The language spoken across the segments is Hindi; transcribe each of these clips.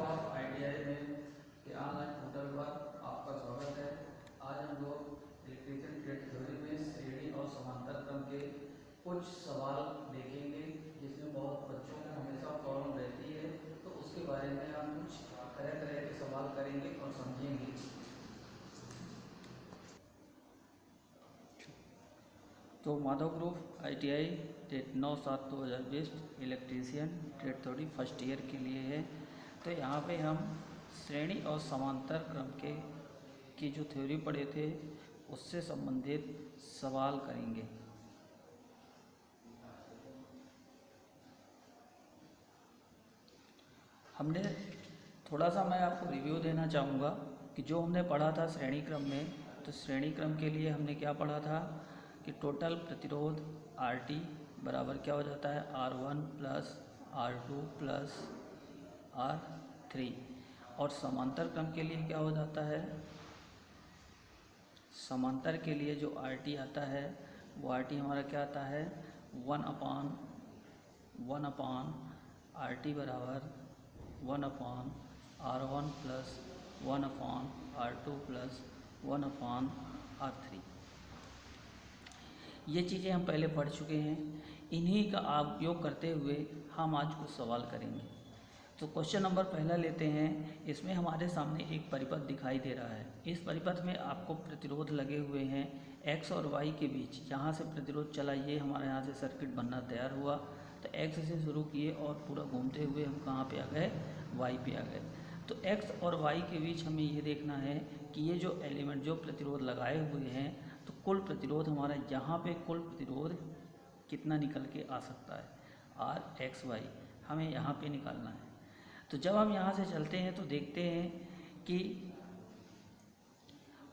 ऑफ आईटीआई में के ऑनलाइन पोर्टल पर आपका स्वागत है। आज हम लोग इलेक्ट्रिकल ट्रेड थ्योरी में श्रेणी और समांतर क्रम के कुछ सवाल देखेंगे, जिसमें बहुत बच्चों को हमेशा प्रॉब्लम रहती है। तो उसके बारे में हम कुछ तरह तरह के सवाल करेंगे और समझेंगे। तो Madhav group ITI date 9/7/2020 electrician trade theory first year के लिए है। तो यहाँ पे हम श्रेणी और समांतर क्रम की जो थ्योरी पढ़े थे उससे संबंधित सवाल करेंगे। हमने थोड़ा सा मैं आपको रिव्यू देना चाहूँगा कि जो हमने पढ़ा था श्रेणी क्रम में, तो श्रेणी क्रम के लिए हमने क्या पढ़ा था कि टोटल प्रतिरोध RT बराबर क्या हो जाता है R1 plus R2 plus R3, और समांतर क्रम के लिए क्या हो जाता है, समांतर के लिए जो RT आता है वो RT हमारा क्या आता है 1/1 RT बराबर 1/R1 plus 1/R2 plus 1/R3। ये चीज़ें हम पहले पढ़ चुके हैं। इन्हीं का उपयोग करते हुए हम आज कुछ सवाल करेंगे। तो क्वेश्चन नंबर पहला लेते हैं। इसमें हमारे सामने एक परिपथ दिखाई दे रहा है। इस परिपथ में आपको प्रतिरोध लगे हुए हैं x और y के बीच। यहाँ से प्रतिरोध चला, ये हमारे यहाँ से सर्किट बनना तैयार हुआ। तो x से शुरू किए और पूरा घूमते हुए हम कहाँ पे आ गए, y पे आ गए। तो x और y के बीच हमें ये देखना है कि ये जो एलिमेंट जो प्रतिरोध लगाए हुए हैं, तो कुल प्रतिरोध हमारा यहाँ पे कुल प्रतिरोध कितना निकल के आ सकता है RXY, हमें यहाँ पे निकालना है। तो जब हम यहाँ से चलते हैं तो देखते हैं कि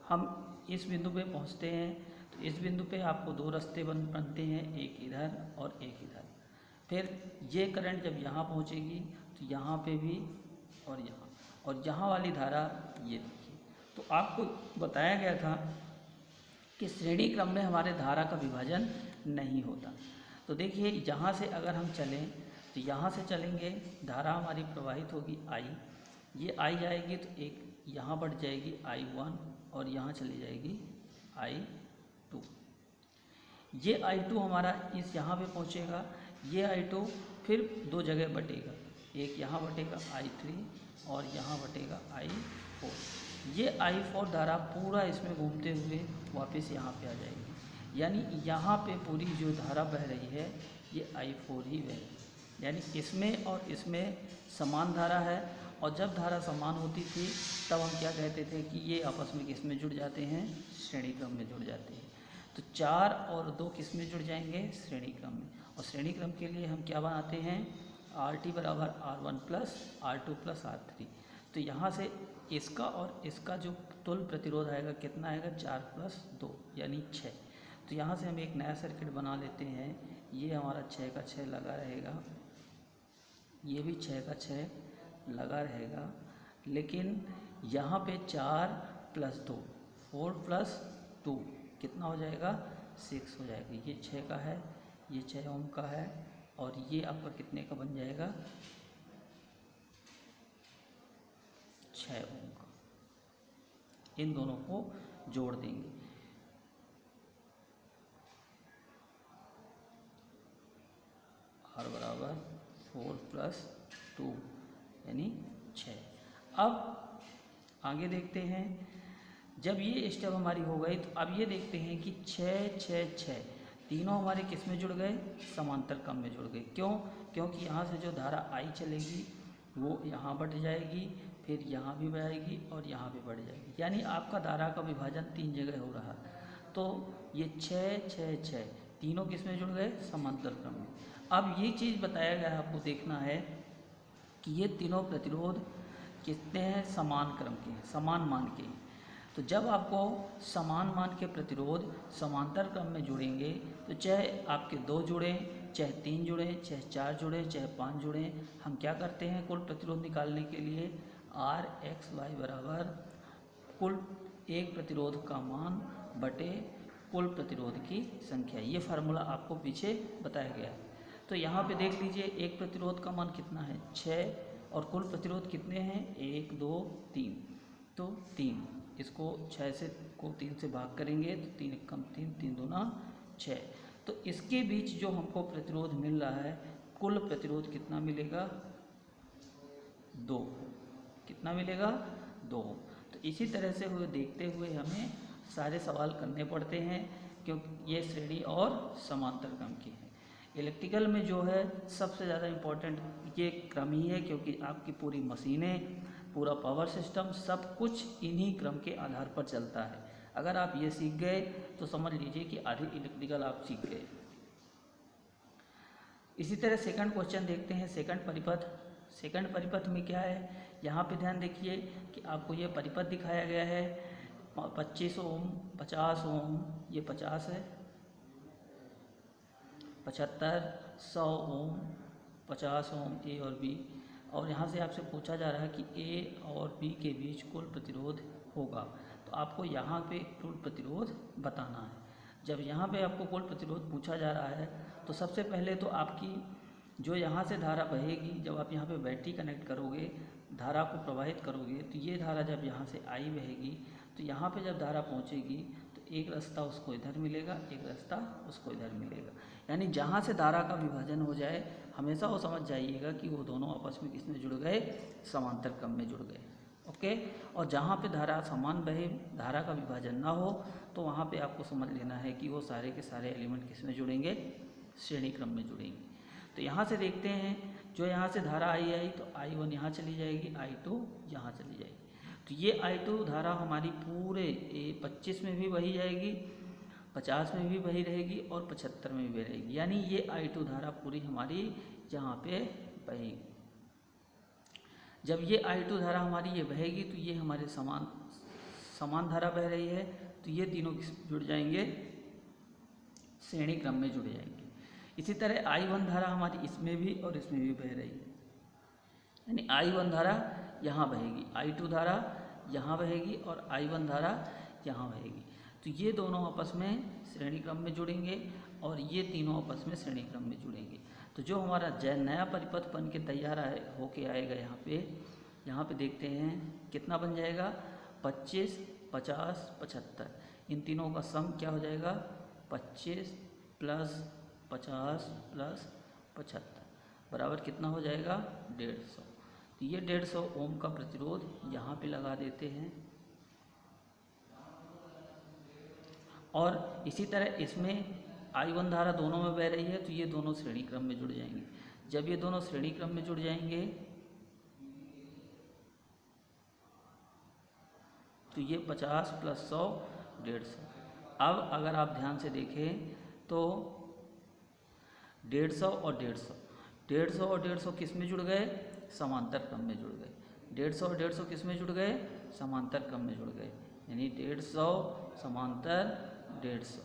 हम इस बिंदु पे पहुँचते हैं। तो इस बिंदु पे आपको दो रास्ते बनते हैं, एक इधर और एक इधर। फिर ये करंट जब यहाँ पहुँचेगी तो यहाँ पे भी और यहाँ वाली धारा ये देखिए। तो आपको बताया गया था कि श्रेणी क्रम में हमारे धारा का विभाजन नहीं होता। तो देखिए यहाँ से अगर हम चलें तो यहाँ से चलेंगे, धारा हमारी प्रवाहित होगी I, ये I जाएगी तो एक यहाँ बढ़ जाएगी I1 और यहाँ चली जाएगी I2। ये I2 हमारा इस यहाँ पे पहुँचेगा, ये I2 फिर दो जगह बटेगा, एक यहाँ बटेगा I3 और यहाँ बटेगा I4। ये I4 धारा पूरा इसमें घूमते हुए वापस यहाँ पे आ जाएगी। यानी यहाँ पे पूरी जो धारा बह रही है ये I4 ही बह रही है। यानी इसमें और इसमें समान धारा है। और जब धारा समान होती थी तब हम क्या कहते थे कि ये आपस में किस में जुड़ जाते हैं, श्रेणी क्रम में जुड़ जाते हैं। तो 4 और 2 किस में जुड़ जाएंगे, श्रेणी क्रम में। और श्रेणी क्रम के लिए हम क्या बनाते हैं, RT बराबर R1 plus R2 plus R3। तो यहाँ से इसका और इसका जो तुल्य प्रतिरोध आएगा कितना आएगा, 4 + 2 यानी 6। तो यहाँ से हम एक नया सर्किट बना लेते हैं। ये हमारा 6 का 6 लगा रहेगा, ये भी 6 का 6 लगा रहेगा। लेकिन यहाँ पे 4 + 2 4 + 2 कितना हो जाएगा, 6 हो जाएगा। ये 6 का है, ये 6 ओम का है, और ये आपका कितने का बन जाएगा, 6 ओम का। इन दोनों को जोड़ देंगे, R बराबर 4 + 2 यानी 6। अब आगे देखते हैं। जब ये स्टेप हमारी हो गई तो अब ये देखते हैं कि 6 6 6 तीनों हमारे किस में जुड़ गए, समांतर क्रम में जुड़ गए। क्यों, क्योंकि यहाँ से जो धारा I चलेगी वो यहाँ बढ़ जाएगी, फिर यहाँ भी बढ़ाएगी और यहाँ भी बढ़ जाएगी। यानी आपका धारा का विभाजन 3 जगह हो रहा। तो ये 6 6 6 तीनों किस में जुड़ गए, समांतर क्रम में। अब ये चीज़ बताया गया है, आपको देखना है कि ये तीनों प्रतिरोध कितने हैं, समान क्रम के हैं, समान मान के हैं। तो जब आपको समान मान के प्रतिरोध समांतर क्रम में जुड़ेंगे, तो चाहे आपके 2 जुड़े, चाहे 3 जुड़े, चाहे 4 जुड़े, चाहे 5 जुड़े, हम क्या करते हैं कुल प्रतिरोध निकालने के लिए RXY बराबर कुल एक प्रतिरोध का मान बटे कुल प्रतिरोध की संख्या। ये फार्मूला आपको पीछे बताया गया है। तो यहाँ पे देख लीजिए एक प्रतिरोध का मान कितना है, 6 और कुल प्रतिरोध कितने हैं, 1 2 3, तो 3, इसको 6 से को 3 से भाग करेंगे तो 3 एकम 3, 3 दूना 6, तो इसके बीच जो हमको प्रतिरोध मिल रहा है, कुल प्रतिरोध कितना मिलेगा, 2, कितना मिलेगा, 2। तो इसी तरह से हुए देखते हुए हमें सारे सवाल करने पड़ते हैं, क्योंकि ये श्रेणी और समांतर क्रम के हैं। इलेक्ट्रिकल में जो है सबसे ज़्यादा इम्पोर्टेंट ये क्रम ही है, क्योंकि आपकी पूरी मशीनें, पूरा पावर सिस्टम सब कुछ इन्हीं क्रम के आधार पर चलता है। अगर आप ये सीख गए तो समझ लीजिए कि आधी इलेक्ट्रिकल आप सीख गए। इसी तरह सेकंड क्वेश्चन देखते हैं, सेकंड परिपथ। सेकंड परिपथ में क्या है, यहाँ पे ध्यान देखिए कि आपको ये परिपथ दिखाया गया है, 25 ओम, 50 ओम, ये 50 है, 75, 100 ओम, 50 ओम ए और बी, और यहाँ से आपसे पूछा जा रहा है कि ए और बी के बीच कुल प्रतिरोध होगा, तो आपको यहाँ पे कुल प्रतिरोध बताना है। जब यहाँ पे आपको कुल प्रतिरोध पूछा जा रहा है तो सबसे पहले तो आपकी जो यहाँ से धारा बहेगी, जब आप यहाँ पे बैटरी कनेक्ट करोगे, धारा को प्रवाहित करोगे, तो ये धारा जब यहाँ से आई बहेगी तो यहाँ पे जब धारा पहुँचेगी तो एक रास्ता उसको इधर मिलेगा, एक रास्ता उसको इधर मिलेगा। यानी जहाँ से धारा का विभाजन हो जाए हमेशा वो समझ जाइएगा कि वो दोनों आपस में किसमें जुड़ गए, समांतर क्रम में जुड़ गए। ओके, और जहाँ पे धारा समान बहे, धारा का विभाजन ना हो, तो वहाँ पे आपको समझ लेना है कि वो सारे के सारे एलिमेंट किसमें जुड़ेंगे, श्रेणी क्रम में जुड़ेंगे। तो यहाँ से देखते हैं, जो यहाँ से धारा आई तो I1 यहाँ चली जाएगी, I2 यहाँ चली जाएगी, तो ये I2 धारा हमारी पूरे 25 में भी बही जाएगी, 50 में भी बही रहेगी और 75 में भी बही रहेगी। यानी ये I2 धारा पूरी हमारी यहाँ पे बहेगी। जब ये I2 धारा हमारी ये बहेगी तो ये हमारे समान धारा बह रही है, तो ये तीनों जुड़ जाएंगे, श्रेणी क्रम में जुड़ जाएंगे। इसी तरह I1 धारा हमारी इसमें भी और इसमें भी बह रही है, यानी I1 धारा यहाँ बहेगी, I2 धारा यहाँ बहेगी और I1 धारा यहाँ बहेगी, तो ये दोनों आपस में श्रेणी क्रम में जुड़ेंगे और ये तीनों आपस में श्रेणी क्रम में जुड़ेंगे। तो जो हमारा नया परिपथ बन के तैयार होके आएगा, यहाँ पे देखते हैं कितना बन जाएगा, 25, 50, 75, इन तीनों का सम क्या हो जाएगा, 25 + 50 + 75 बराबर कितना हो जाएगा, 150। तो ये 150 ओम का प्रतिरोध यहाँ पे लगा देते हैं। और इसी तरह इसमें I1 धारा दोनों में बह रही है, तो ये दोनों श्रेणी क्रम में जुड़ जाएंगे। जब ये दोनों श्रेणी क्रम में जुड़ जाएंगे तो ये 50 + 100 150। अब अगर आप ध्यान से देखें तो 150 और 150, 150 और 150 किस में जुड़ गए, समांतर क्रम में जुड़ गए। 150 और 150 किस में जुड़ गए, समांतर क्रम में जुड़ गए, यानी 150 समांतर 150।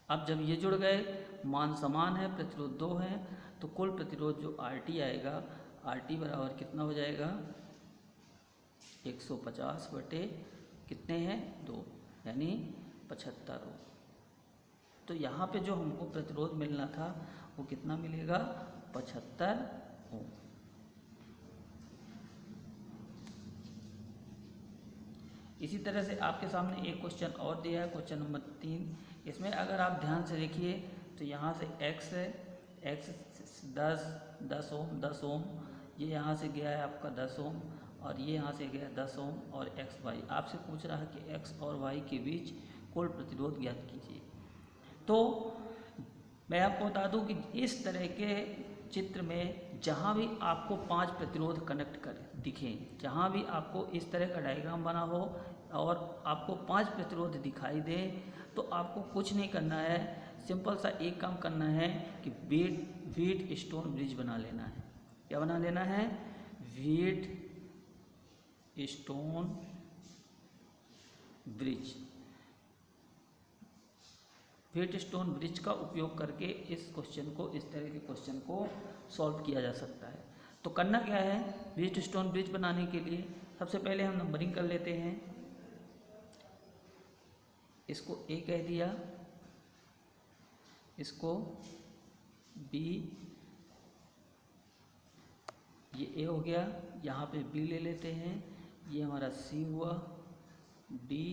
अब जब ये जुड़ गए, मान समान है, प्रतिरोध 2 है, तो कुल प्रतिरोध जो RT आएगा, RT बराबर कितना हो जाएगा, 150 बटे कितने हैं, 2, यानी 75 ओम। तो यहाँ पे जो हमको प्रतिरोध मिलना था वो कितना मिलेगा, 75 ओम। इसी तरह से आपके सामने एक क्वेश्चन और दिया है, क्वेश्चन नंबर 3। इसमें अगर आप ध्यान से देखिए तो यहाँ से x है, x 10 ओम, 10 ओम, ये यहाँ से गया है आपका 10 ओम और ये यहाँ से गया 10 ओम, और x y आपसे पूछ रहा है कि x और y के बीच कुल प्रतिरोध ज्ञात कीजिए। तो मैं आपको बता दूं कि इस तरह के चित्र में जहाँ भी आपको 5 प्रतिरोध कनेक्ट कर दिखें, जहाँ भी आपको इस तरह का डायग्राम बना हो और आपको 5 प्रतिरोध दिखाई दे, तो आपको कुछ नहीं करना है, सिंपल सा एक काम करना है कि व्हीट स्टोन ब्रिज बना लेना है। क्या बना लेना है, wheat stone bridge. Wheat stone bridge का उपयोग करके इस तरह के क्वेश्चन को सॉल्व किया जा सकता है। तो करना क्या है, व्हीट स्टोन ब्रिज बनाने के लिए सबसे पहले हम नंबरिंग कर लेते हैं। इसको A कह दिया, इसको B, ये ए हो गया, यहाँ पे बी ले लेते हैं, ये हमारा सी हुआ, डी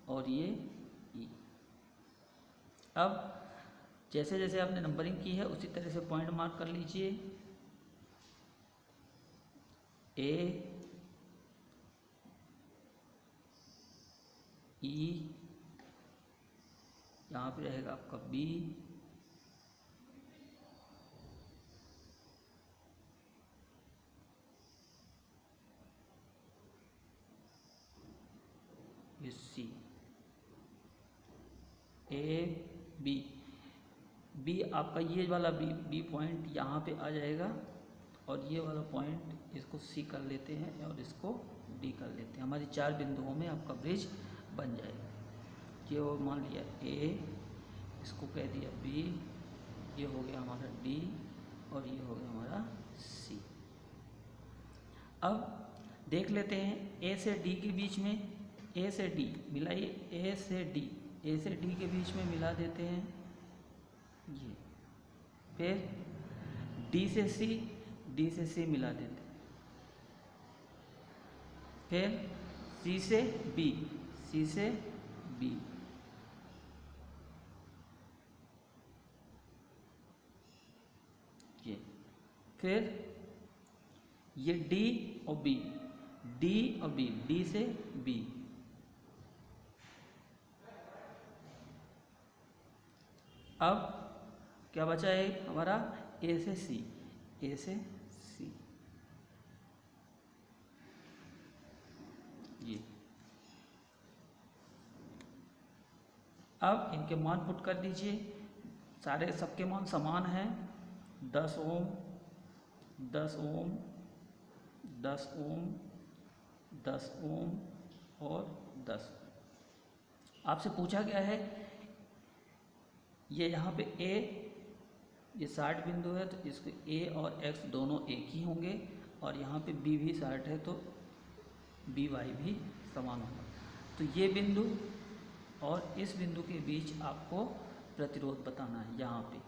और ये ई। अब जैसे जैसे आपने नंबरिंग की है उसी तरह से पॉइंट मार्क कर लीजिए। ए, ई, यहाँ पे रहेगा आपका बी, ये सी, ए, बी, बी आपका ये वाला बी पॉइंट यहाँ पे आ जाएगा और ये वाला पॉइंट इसको सी कर लेते हैं और इसको डी कर लेते हैं। हमारी 4 बिंदुओं में आपका ब्रिज बन जाएगा। ये वो मान लिया ए, इसको कह दिया बी, ये हो गया हमारा डी और ये हो गया हमारा सी। अब देख लेते हैं ए से डी के बीच में, ए से डी मिलाइए, ए से डी के बीच में मिला देते हैं ये। फिर डी से सी मिला देते हैं। फिर सी से बी ये। फिर ये डी और बी, डी से बी। अब क्या बचा है हमारा, ए से सी, ये। अब इनके मान पुट कर दीजिए, सारे सबके मान समान हैं, 10 ओम, 10 ओम, 10 ओम, 10 ओम और 10। आपसे पूछा गया है ये यहाँ पे ए, ये 60 बिंदु है तो इसके ए और एक्स दोनों एक ही होंगे और यहाँ पे बी भी 60 है तो बी वाई भी समान होगा। तो ये बिंदु और इस बिंदु के बीच आपको प्रतिरोध बताना है यहाँ पे।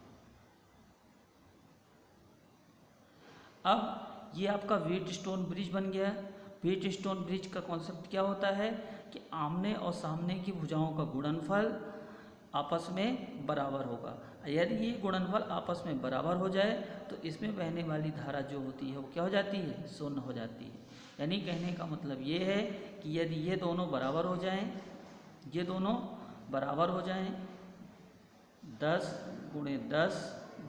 अब ये आपका व्हीटस्टोन ब्रिज बन गया। व्हीटस्टोन ब्रिज का कॉन्सेप्ट क्या होता है कि आमने और सामने की भुजाओं का गुणनफल आपस में बराबर होगा। यदि ये गुणनफल आपस में बराबर हो जाए तो इसमें बहने वाली धारा जो होती है वो क्या हो जाती है, शून्य हो जाती है। यानी कहने का मतलब ये है कि यदि ये दोनों बराबर हो जाएं, ये दोनों बराबर हो जाएं, 10 गुणे 10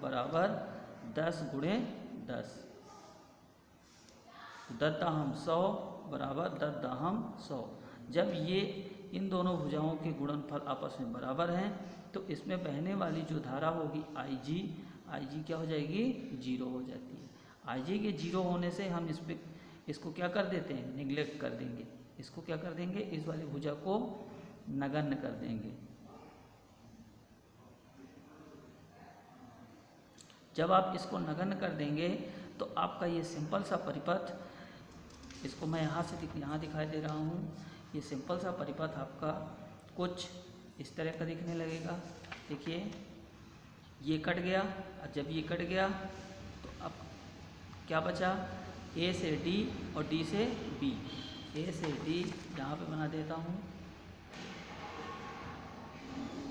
बराबर 10 गुणे 10, 10 दाहम 100 बराबर 10 दाहम 100। जब ये इन दोनों भुजाओं के गुणनफल आपस में बराबर हैं तो इसमें बहने वाली जो धारा होगी आई जी क्या हो जाएगी, 0 हो जाती है। आई जी के 0 होने से हम इसको क्या कर देते हैं, निगलेक्ट कर देंगे। इसको क्या कर देंगे, इस वाली भुजा को नगण्य कर देंगे। जब आप इसको नगण्य कर देंगे तो आपका ये सिंपल सा परिपथ, इसको मैं यहाँ दिखाई दे रहा हूँ, ये सिंपल सा परिपथ आपका कुछ इस तरह का दिखने लगेगा। देखिए ये कट गया, और जब ये कट गया तो अब क्या बचा, ए से डी और डी से बी। ए से डी यहाँ पे बना देता हूँ,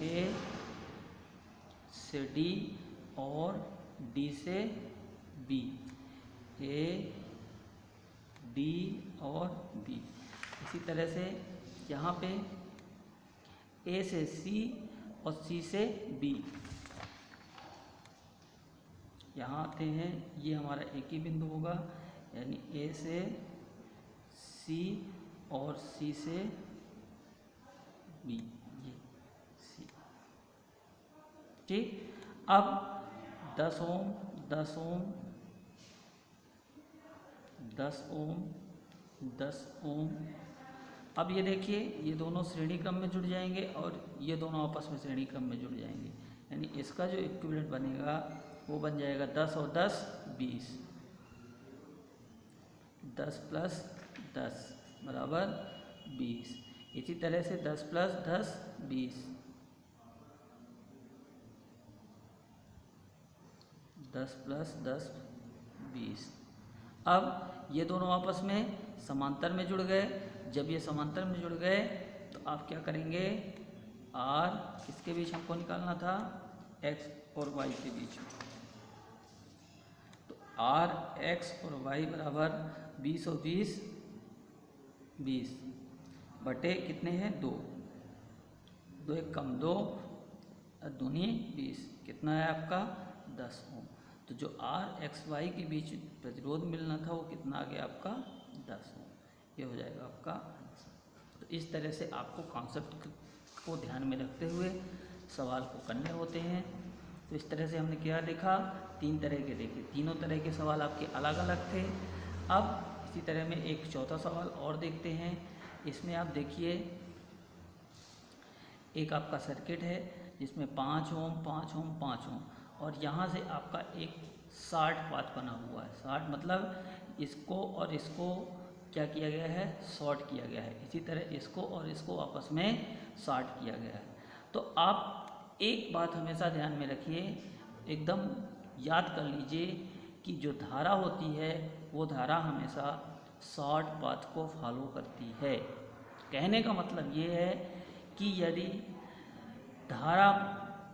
ए से डी और डी से बी, ए डी और बी। इसी तरह से यहाँ पे ए से सी और सी से बी। यहाँ आते हैं, ये हमारा एक ही बिंदु होगा, यानी ए से सी और सी से बी, ये सी। ठीक, अब 10 ओम 10 ओम 10 ओम 10 ओम। अब ये देखिए ये दोनों श्रेणी क्रम में जुड़ जाएंगे और ये दोनों आपस में श्रेणी क्रम में जुड़ जाएंगे, यानी इसका जो इक्विवेलेंट बनेगा वो बन जाएगा 10 और 10 20, 10 प्लस 10 बराबर 20। इसी तरह से 10 प्लस 10 20, 10 प्लस 10 20। अब ये दोनों आपस में समांतर में जुड़ गए। जब ये समांतर में जुड़ गए तो आप क्या करेंगे, आर किसके बीच हमको निकालना था, एक्स और वाई के बीच में। तो आर एक्स और वाई बराबर 20 और 20 20 बटे कितने हैं 2, 2 एक कम 2 दूनी 20, कितना है आपका 10 ओम। तो जो आर एक्स वाई के बीच प्रतिरोध मिलना था वो कितना आ गया आपका 10 ओम। ये हो जाएगा आपका आंसर। तो इस तरह से आपको कॉन्सेप्ट को ध्यान में रखते हुए सवाल को करने होते हैं। तो इस तरह से हमने क्या देखा, 3 तरह के देखे, तीनों तरह के सवाल आपके अलग अलग थे। अब इसी तरह में एक चौथा सवाल और देखते हैं। इसमें आप देखिए, एक आपका सर्किट है जिसमें 5 ओम 5 ओम 5 ओम और यहाँ से आपका एक शॉर्ट पाथ बना हुआ है। शॉर्ट मतलब इसको और इसको क्या किया गया है, शॉर्ट किया गया है। इसी तरह इसको और इसको आपस में शॉर्ट किया गया है। तो आप एक बात हमेशा ध्यान में रखिए, एकदम याद कर लीजिए कि जो धारा होती है वो धारा हमेशा शॉर्ट पाथ को फॉलो करती है। कहने का मतलब ये है कि यदि धारा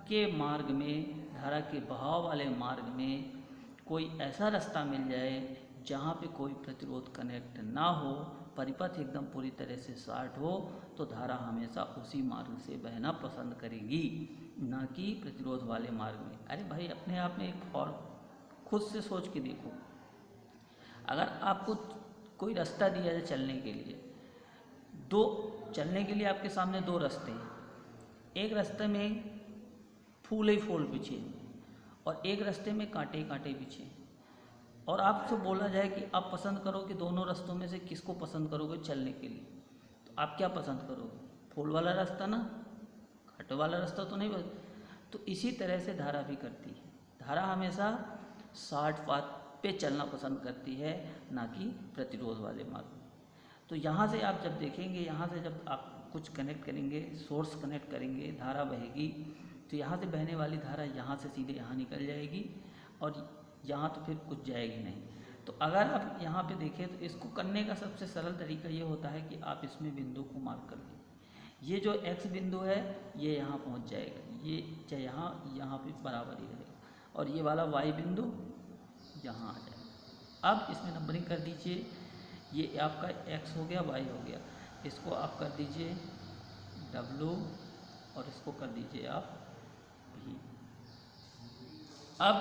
के मार्ग में, धारा के बहाव वाले मार्ग में कोई ऐसा रास्ता मिल जाए जहाँ पे कोई प्रतिरोध कनेक्ट ना हो, परिपथ एकदम पूरी तरह से शॉर्ट हो, तो धारा हमेशा उसी मार्ग से बहना पसंद करेगी, ना कि प्रतिरोध वाले मार्ग में। अरे भाई, अपने आप में एक और खुद से सोच के देखो, अगर आपको कोई रास्ता दिया जाए चलने के लिए, चलने के लिए आपके सामने 2 रास्ते हैं। एक रास्ते में फूल ही फूल बिछे और एक रास्ते में कांटे कांटे बिछे, और आपसे बोला जाए कि आप पसंद करो कि दोनों रास्तों में से किसको पसंद करोगे चलने के लिए, तो आप क्या पसंद करोगे, फूल वाला रास्ता ना, कांटे वाला रास्ता तो नहीं। तो इसी तरह से धारा भी करती है, धारा हमेशा शॉर्ट पाथ पे चलना पसंद करती है, ना कि प्रतिरोध वाले मार्ग में। तो यहाँ से आप जब देखेंगे, यहाँ से जब आप कुछ कनेक्ट करेंगे, सोर्स कनेक्ट करेंगे, धारा बहेगी, तो यहाँ से बहने वाली धारा यहाँ से सीधे यहाँ निकल जाएगी और यहाँ तो फिर कुछ जाएगी नहीं। तो अगर आप यहाँ पे देखें तो इसको करने का सबसे सरल तरीका ये होता है कि आप इसमें बिंदु को मार्क कर लें। ये जो x बिंदु है ये यहाँ पहुँच जाएगा, ये चाहे यहाँ पे बराबर ही रहेगा, और ये वाला y बिंदु यहाँ आ जाएगा। अब इसमें नंबरिंग कर दीजिए, ये आपका x हो गया, y हो गया, इसको आप कर दीजिए W और इसको कर दीजिए आप V। अब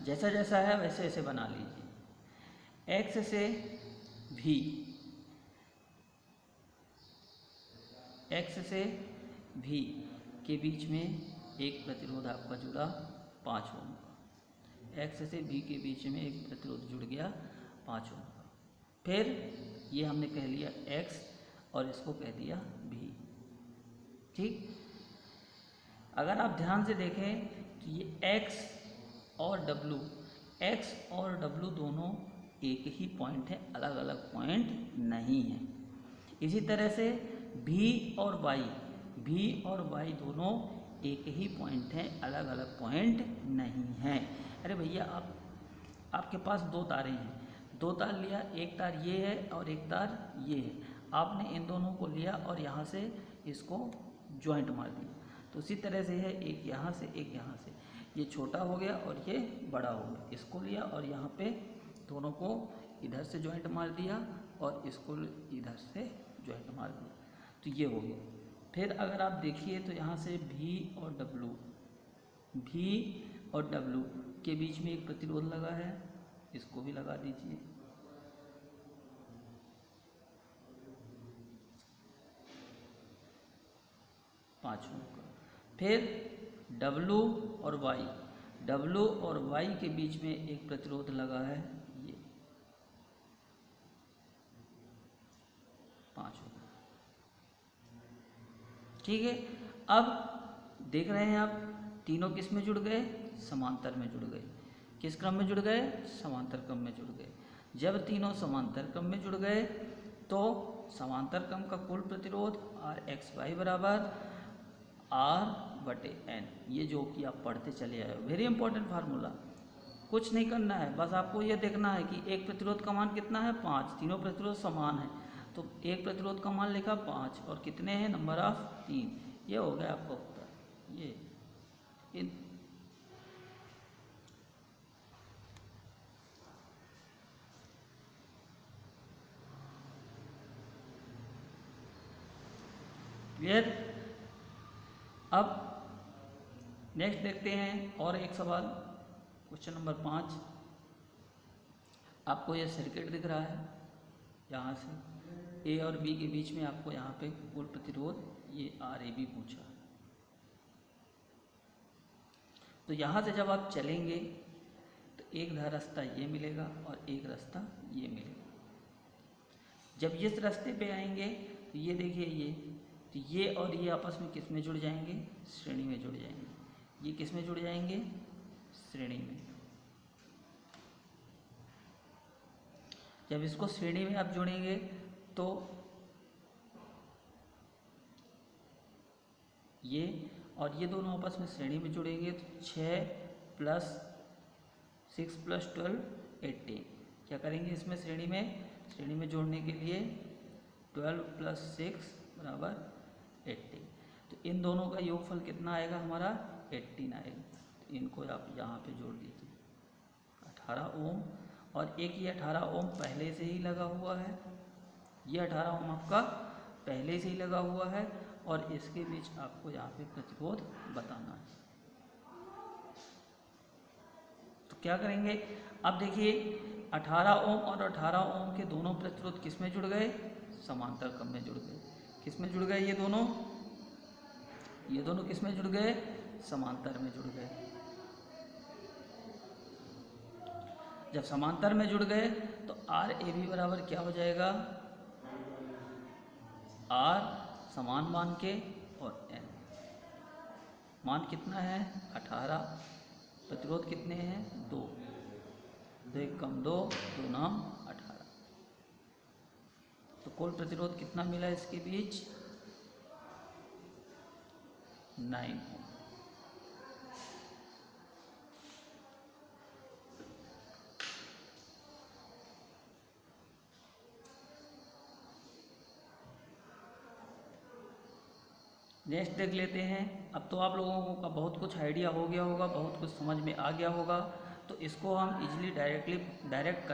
जैसा जैसा है वैसे वैसे बना लीजिए। x से V, x से V के बीच में एक प्रतिरोध आपका जुड़ा 5 ओम का, x से V के बीच में एक प्रतिरोध जुड़ गया 5 ओम का। फिर ये हमने कह लिया x और इसको कह दिया V, ठीक। अगर आप ध्यान से देखें तो ये x और W दोनों एक ही पॉइंट है, अलग अलग पॉइंट नहीं है। इसी तरह से V और Y दोनों एक ही पॉइंट हैं, अलग अलग पॉइंट नहीं हैं। अरे भैया, आपके पास 2 तारें हैं, 2 तार लिया, एक तार ये है और एक तार ये है, आपने इन दोनों को लिया और यहाँ से इसको जॉइंट मार दिया। तो उसी तरह से है, एक यहाँ से एक यहाँ से, ये छोटा हो गया और ये बड़ा हो गया, इसको लिया और यहाँ पे दोनों को इधर से जॉइंट मार दिया और इसको इधर से जॉइंट मार दिया, तो ये हो गया। फिर अगर आप देखिए तो यहाँ से V और W के बीच में एक प्रतिरोध लगा है, इसको भी लगा दीजिए। पाँचों का। फिर W और Y के बीच में एक प्रतिरोध लगा है, ये 5 का, ठीक है। अब देख रहे हैं आप, तीनों किस में जुड़ गए, समांतर में जुड़ गए। किस क्रम में जुड़ गए, समांतर क्रम में जुड़ गए। जब तीनों समांतर क्रम में जुड़ गए तो समांतर क्रम का कुल प्रतिरोध RXY बराबर R/N, ये जो कि आप पढ़ते चले आए हो, वेरी इंपॉर्टेंट फार्मूला। कुछ नहीं करना है, बस आपको ये देखना है कि एक प्रतिरोध का मान कितना है 5, तीनों प्रतिरोध समान है, तो एक प्रतिरोध का मान लिखा 5 और कितने हैं नंबर ऑफ 3, ये हो गया आपका उत्तर। ये इन क्लियर। अब नेक्स्ट देखते हैं और एक सवाल, क्वेश्चन नंबर 5। आपको ये सर्किट दिख रहा है, यहाँ से ए और बी के बीच में आपको यहाँ पे कुल प्रतिरोध ये RAB पूछा। तो यहाँ से जब आप चलेंगे तो एक रास्ता ये मिलेगा और एक रास्ता ये मिलेगा। जब इस रास्ते पे आएंगे तो ये देखिए तो ये और ये आपस में किस में जुड़ जाएंगे, श्रेणी में जुड़ जाएंगे। ये किस में जुड़ जाएंगे, श्रेणी में। जब इसको श्रेणी में आप जोड़ेंगे तो ये और ये दोनों आपस में श्रेणी में जुड़ेंगे तो 6 + 6 + 12 18। क्या करेंगे इसमें श्रेणी में जोड़ने के लिए 12 + 6 = 18। तो इन दोनों का योगफल कितना आएगा हमारा 18 आएगा। तो इनको आप यहाँ पे जोड़ दीजिए 18 ओम, और एक ये 18 ओम पहले से ही लगा हुआ है, ये 18 ओम आपका पहले से ही लगा हुआ है और इसके बीच आपको यहाँ पे प्रतिरोध बताना है। तो क्या करेंगे, अब देखिए 18 ओम और 18 ओम के दोनों प्रतिरोध किस में जुड़ गए, समांतर क्रम में जुड़ गए। किस में जुड़ गए ये दोनों किस में जुड़ गए, समांतर में जुड़ गए। जब समांतर में जुड़ गए तो RAB बराबर क्या हो जाएगा, R समान मान के और N मान कितना है 18, प्रतिरोध कितने हैं 2, 2 1 कम 2, 2 9 18। तो कुल प्रतिरोध कितना मिला इसके बीच 9 ओम। नेक्स्ट देख लेते हैं। अब तो आप लोगों को का बहुत कुछ आइडिया हो गया होगा, बहुत कुछ समझ में आ गया होगा। तो इसको हम इजीली डायरेक्ट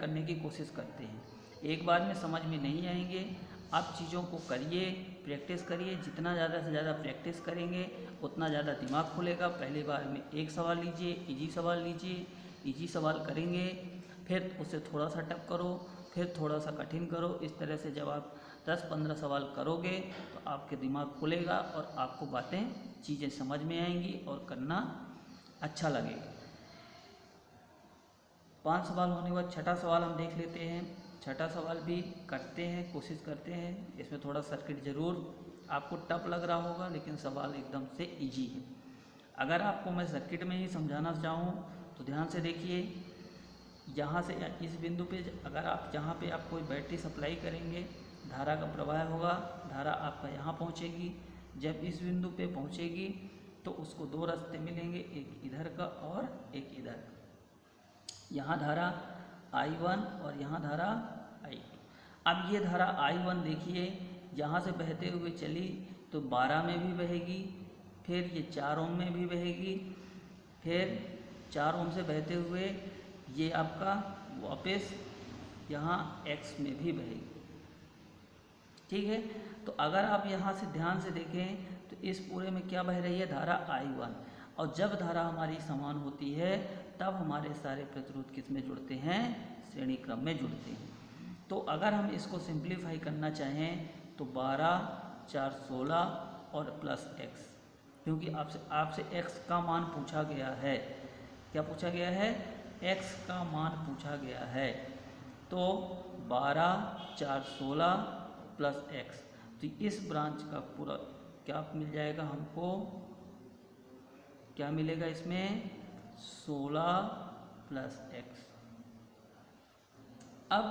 करने की कोशिश करते हैं। एक बार में समझ में नहीं आएंगे, आप चीज़ों को करिए, प्रैक्टिस करिए। जितना ज़्यादा से ज़्यादा प्रैक्टिस करेंगे उतना ज़्यादा दिमाग खुलेगा। पहली बार में एक सवाल लीजिए, इजी सवाल लीजिए, इजी सवाल करेंगे, फिर उसे थोड़ा सा टफ करो, फिर थोड़ा सा कठिन करो। इस तरह से जब आप 10-15 सवाल करोगे तो आपके दिमाग खुलेगा और आपको चीज़ें समझ में आएंगी और करना अच्छा लगेगा। 5 सवाल होने के बाद छठा सवाल हम देख लेते हैं। छठा सवाल भी करते हैं, कोशिश करते हैं। इसमें थोड़ा सर्किट ज़रूर आपको टफ लग रहा होगा, लेकिन सवाल एकदम से इजी है। अगर आपको मैं सर्किट में ही समझाना चाहूँ तो ध्यान से देखिए। यहाँ से इस बिंदु पे अगर आप यहाँ पे आप कोई बैटरी सप्लाई करेंगे, धारा का प्रवाह होगा, धारा आपका यहाँ पहुँचेगी। जब इस बिंदु पे पहुँचेगी तो उसको 2 रास्ते मिलेंगे, एक इधर का और एक इधर का। यहाँ धारा I1 और यहाँ धारा I2। अब ये धारा I1 देखिए यहाँ से बहते हुए चली तो 12 में भी बहेगी, फिर ये 4 ओम में भी बहेगी, फिर 4 ओम से बहते हुए ये आपका वापस यहाँ X में भी बहेगी। ठीक है, तो अगर आप यहाँ से ध्यान से देखें तो इस पूरे में क्या बह रही है, धारा I1। और जब धारा हमारी समान होती है तब हमारे सारे प्रतिरोध किस में जुड़ते हैं, श्रेणी क्रम में जुड़ते हैं। तो अगर हम इसको सिंप्लीफाई करना चाहें तो 12 4 16 और प्लस x, क्योंकि आपसे x का मान पूछा गया है। क्या पूछा गया है, x का मान पूछा गया है। तो 12 4 16 प्लस x, तो इस ब्रांच का पूरा क्या मिल जाएगा हमको, क्या मिलेगा इसमें 16 प्लस x। अब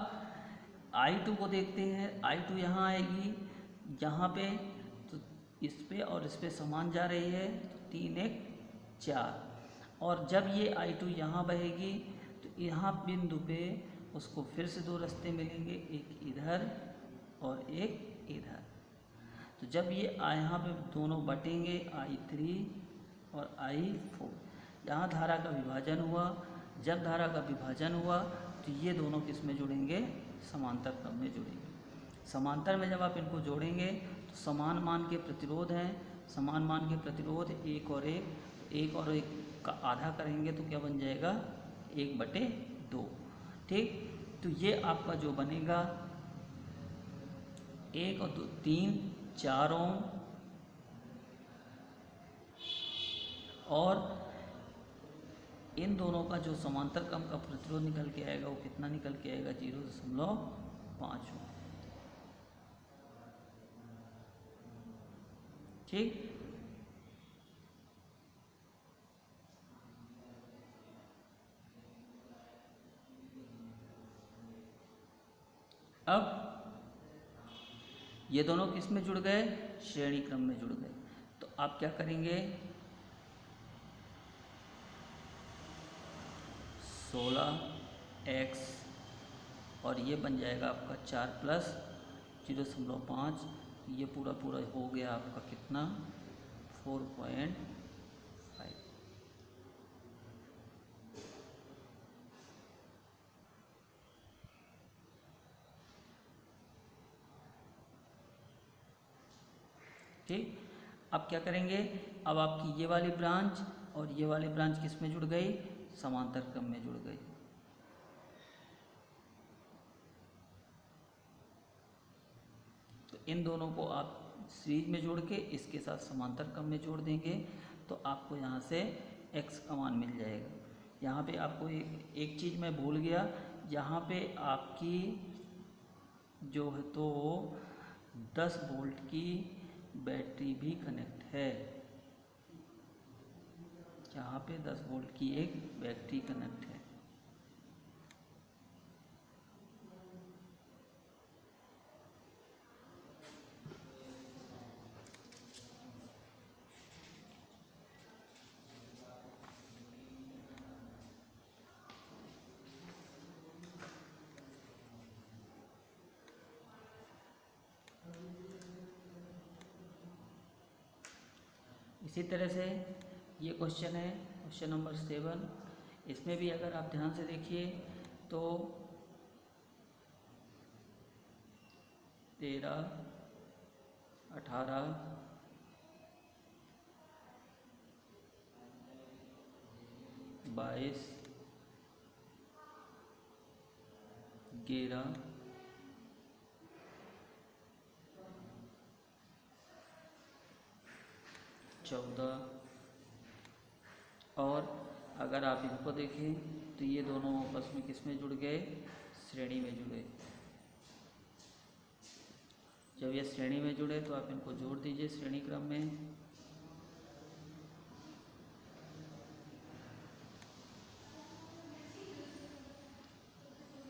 I2 को देखते हैं। I2 यहाँ आएगी, यहाँ पे तो इस पे और इस पे समान जा रही है, 3 1 4। और जब ये I2 यहाँ बहेगी तो यहाँ बिंदु पे उसको फिर से दो रास्ते मिलेंगे, एक इधर और एक इधर। तो जब ये यहाँ पे दोनों बटेंगे I3 और I4, यहाँ धारा का विभाजन हुआ। जब धारा का विभाजन हुआ तो ये दोनों किस में जुड़ेंगे? समांतर क्रम में जुड़ेंगे। समांतर में जब आप इनको जोड़ेंगे तो समान मान के प्रतिरोध हैं, समान मान के प्रतिरोध एक और एक का आधा करेंगे तो क्या बन जाएगा? 1/2। ठीक, तो ये आपका जो बनेगा 1 और 2 3 4 ओम और इन दोनों का जो समांतर क्रम का प्रतिरोध निकल के आएगा वो कितना निकल के आएगा? 0.5 ओम। ठीक, अब ये दोनों किस में जुड़ गए? श्रेणी क्रम में जुड़ गए। तो आप क्या करेंगे? 16x और ये बन जाएगा आपका 4 + 0.5। ये पूरा हो गया आपका कितना? 4.5। ठीक, अब क्या करेंगे? अब आपकी ये वाली ब्रांच और ये वाली ब्रांच किस में जुड़ गई? समांतर क्रम में जुड़ गई। तो इन दोनों को आप सीरीज में जोड़ के इसके साथ समांतर क्रम में जोड़ देंगे तो आपको यहाँ से x का मान मिल जाएगा। यहाँ पे आपको एक चीज़ मैं भूल गया, यहाँ पे आपकी जो है तो 10 वोल्ट की बैटरी भी कनेक्ट है। यहाँ पे 10 वोल्ट की एक बैटरी कनेक्ट है। इसी तरह से ये क्वेश्चन है, क्वेश्चन नंबर 7। इसमें भी अगर आप ध्यान से देखिए तो 13, 18, 22, 11, 14 और अगर आप इनको देखें तो ये दोनों आपस में किस में जुड़ गए? श्रेणी में जुड़े। जब ये श्रेणी में जुड़े तो आप इनको जोड़ दीजिए श्रेणी क्रम में।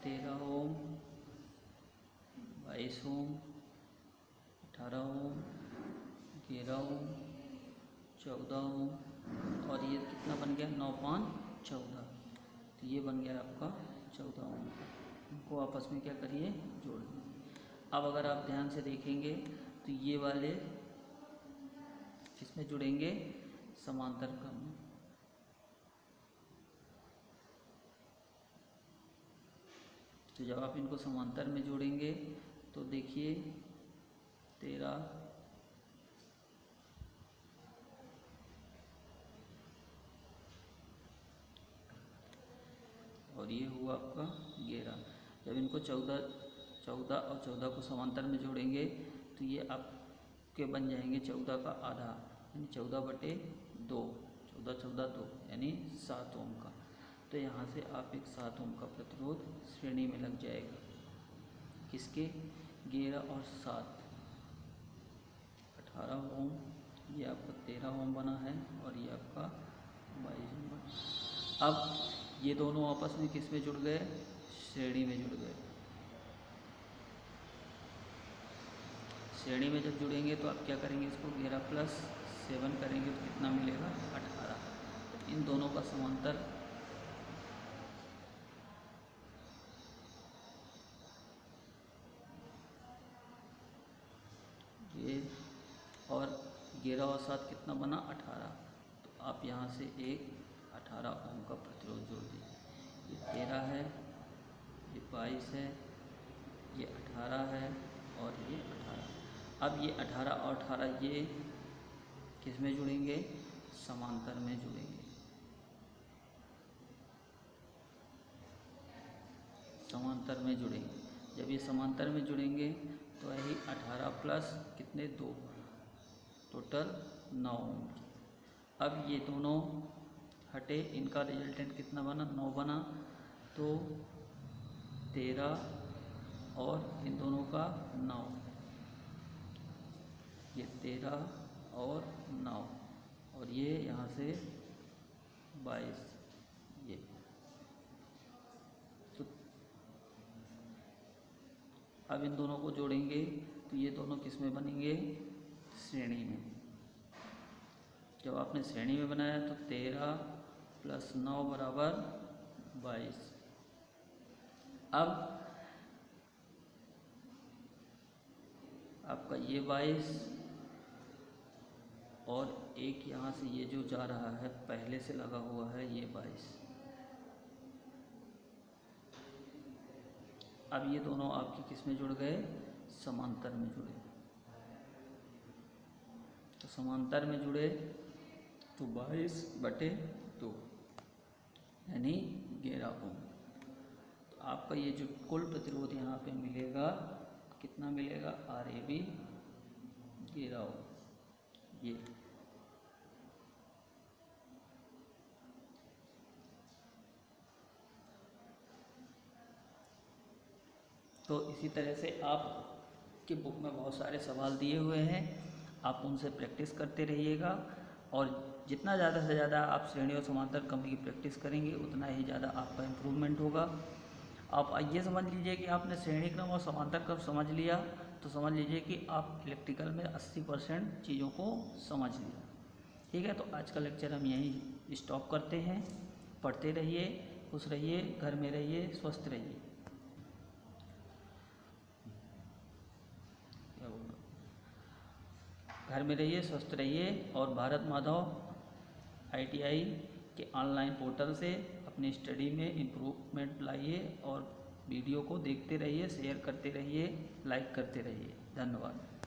तेरह ओम, 22 ओम, 18 ओम, 11 ओम, 14 ओम और ये कितना बन गया? 9.14। तो ये बन गया आपका 14 ओम। इनको आपस में क्या करिए? जोड़ दीजिए। अब अगर आप ध्यान से देखेंगे तो ये वाले किसमें जुड़ेंगे? समांतर क्रम में। तो जब आप इनको समांतर में जोड़ेंगे तो देखिए 13 और ये हुआ आपका 11। जब इनको 14 और 14 को समांतर में जोड़ेंगे तो ये आपके बन जाएंगे 14 का आधा यानी 14/2, 14 यानी 7 ओम का। तो यहाँ से आप एक 7 ओम का प्रतिरोध श्रेणी में लग जाएगा। किसके? 11 और 7, 18 ओम। ये आपका 13 ओम बना है और ये आपका 22 ओम बना। अब ये दोनों आपस में किस में जुड़ गए? श्रेणी में जुड़ गए। श्रेणी में जब जुड़ेंगे तो आप क्या करेंगे? इसको 11 + 7 करेंगे तो कितना मिलेगा? 18। तो इन दोनों का समांतर ये, और 11 और 7 कितना बना 18। तो आप यहाँ से एक 18 ओम का प्रतिरोध जोड़ दीजिए। ये 13 है, ये 22 है, ये 18 है और ये 18। अब ये 18 और 18 ये किस में जुड़ेंगे, समांतर में जुड़ेंगे। समांतर में जुड़ेंगे। जब ये समांतर में जुड़ेंगे तो यही 18 प्लस कितने 2, टोटल 9 ओम की। अब ये दोनों हटे, इनका रिजल्टेंट कितना बना 9 बना, तो 13 और इन दोनों का 9, ये 13 और 9 और ये यहाँ से 22, ये तो अब इन दोनों को जोड़ेंगे तो ये दोनों किस में बनेंगे, श्रेणी में। जब आपने श्रेणी में बनाया तो 13 प्लस 9 बराबर 22। अब आपका ये 22 और एक यहाँ से ये जो जा रहा है पहले से लगा हुआ है ये 22। अब ये दोनों आपकी किस में जुड़ गए, समांतर में जुड़े। तो समांतर में जुड़े तो 22/2 यानी 11 ओम। तो आपका ये जो कुल प्रतिरोध यहाँ पे मिलेगा कितना मिलेगा, RAB 11 ओम। ये तो इसी तरह से आपकी बुक में बहुत सारे सवाल दिए हुए हैं, आप उनसे प्रैक्टिस करते रहिएगा। और जितना ज़्यादा से ज़्यादा आप श्रेणी और समांतर क्रम की प्रैक्टिस करेंगे उतना ही ज़्यादा आपका इम्प्रूवमेंट होगा। आप ये समझ लीजिए कि आपने श्रेणी क्रम और समांतर क्रम समझ लिया तो समझ लीजिए कि आप इलेक्ट्रिकल में 80% चीज़ों को समझ लिया। ठीक है, तो आज का लेक्चर हम यहीं स्टॉप करते हैं। पढ़ते रहिए, खुश रहिए, घर में रहिए, स्वस्थ रहिए। घर में रहिए, स्वस्थ रहिए और भारत माधव ITI के ऑनलाइन पोर्टल से अपनी स्टडी में इम्प्रूवमेंट लाइए और वीडियो को देखते रहिए, शेयर करते रहिए, लाइक करते रहिए। धन्यवाद।